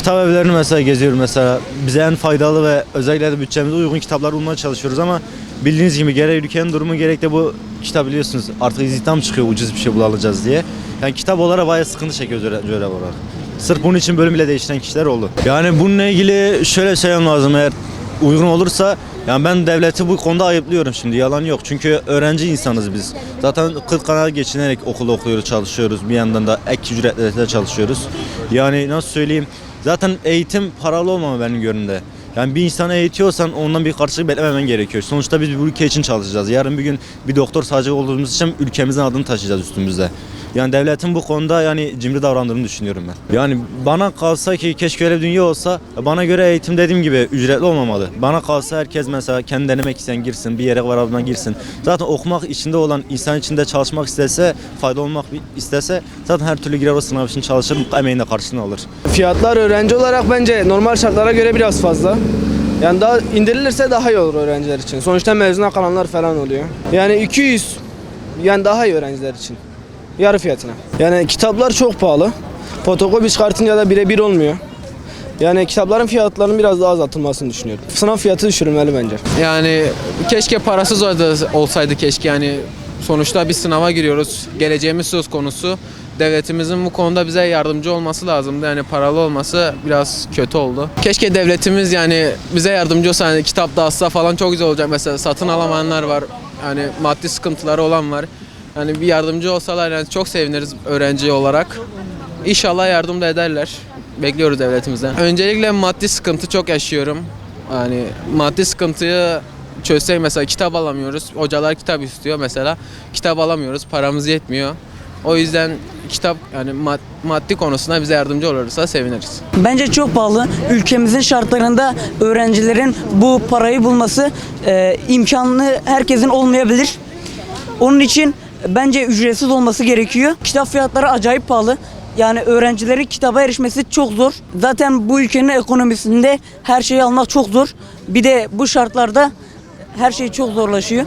kitap evlerini mesela geziyorum mesela. Bize en faydalı ve özellikle de bütçemize uygun kitaplar bulmaya çalışıyoruz ama bildiğiniz gibi gerek ülkenin durumu gerek de bu kitap biliyorsunuz artık istihdam çıkıyor ucuz bir şey bulacağız diye. Yani kitap olarak bayağı sıkıntı çekiyoruz öğrenci olarak. Sırf bunun için bölüm bile değiştiren kişiler oldu. Yani bununla ilgili şöyle söylemem lazım, eğer uygun olursa yani ben devleti bu konuda ayıplıyorum şimdi, yalan yok. Çünkü öğrenci insanız biz. Zaten 40 kanal geçinerek okulda okuyoruz, çalışıyoruz. Bir yandan da ek ücretle çalışıyoruz. Yani nasıl söyleyeyim? Zaten eğitim paralı olmamalı benim görümde. Yani bir insanı eğitiyorsan ondan bir karşılık beklememen gerekiyor. Sonuçta biz bu ülke için çalışacağız. Yarın bir gün bir doktor sadece olduğumuz için ülkemizin adını taşıyacağız üstümüzde. Yani devletin bu konuda yani cimri davrandığını düşünüyorum ben. Yani bana kalsa ki keşke öyle bir dünya olsa, bana göre eğitim dediğim gibi ücretli olmamalı. Bana kalsa herkes mesela kendi denemek isteyen girsin, bir yere varabına girsin. Zaten okumak içinde olan, insan içinde çalışmak istese, fayda olmak istese zaten her türlü girer o sınav için çalışır, emeğin de karşılığını alır. Fiyatlar öğrenci olarak bence normal şartlara göre biraz fazla. Yani daha indirilirse daha iyi olur öğrenciler için. Sonuçta mezuna kalanlar falan oluyor. Yani 200 yani daha iyi öğrenciler için. Yarı fiyatına. Yani kitaplar çok pahalı. Fotokopi çıkartınca da birebir olmuyor. Yani kitapların fiyatlarının biraz daha azaltılmasını düşünüyorum. Sınav fiyatı düşürülmeli bence. Yani keşke parasız olsaydı keşke, yani sonuçta bir sınava giriyoruz. Geleceğimiz söz konusu. Devletimizin bu konuda bize yardımcı olması lazımdı. Yani paralı olması biraz kötü oldu. Keşke devletimiz yani bize yardımcı olsa, yani kitap dağıtsa falan çok güzel olacak. Mesela satın alamayanlar var. Yani maddi sıkıntıları olan var. Yani bir yardımcı olsalar yani çok seviniriz öğrenci olarak. İnşallah yardım da ederler. Bekliyoruz devletimizden. Öncelikle maddi sıkıntı çok yaşıyorum. Yani maddi sıkıntıyı çözsek, mesela kitap alamıyoruz. Hocalar kitap istiyor mesela. Kitap alamıyoruz. Paramız yetmiyor. O yüzden kitap yani maddi konusunda bize yardımcı olursa seviniriz. Bence çok pahalı. Ülkemizin şartlarında öğrencilerin bu parayı bulması imkanlı herkesin olmayabilir. Onun için bence ücretsiz olması gerekiyor. Kitap fiyatları acayip pahalı. Yani öğrencilerin kitaba erişmesi çok zor. Zaten bu ülkenin ekonomisinde her şeyi almak çok zor. Bir de bu şartlarda her şey çok zorlaşıyor.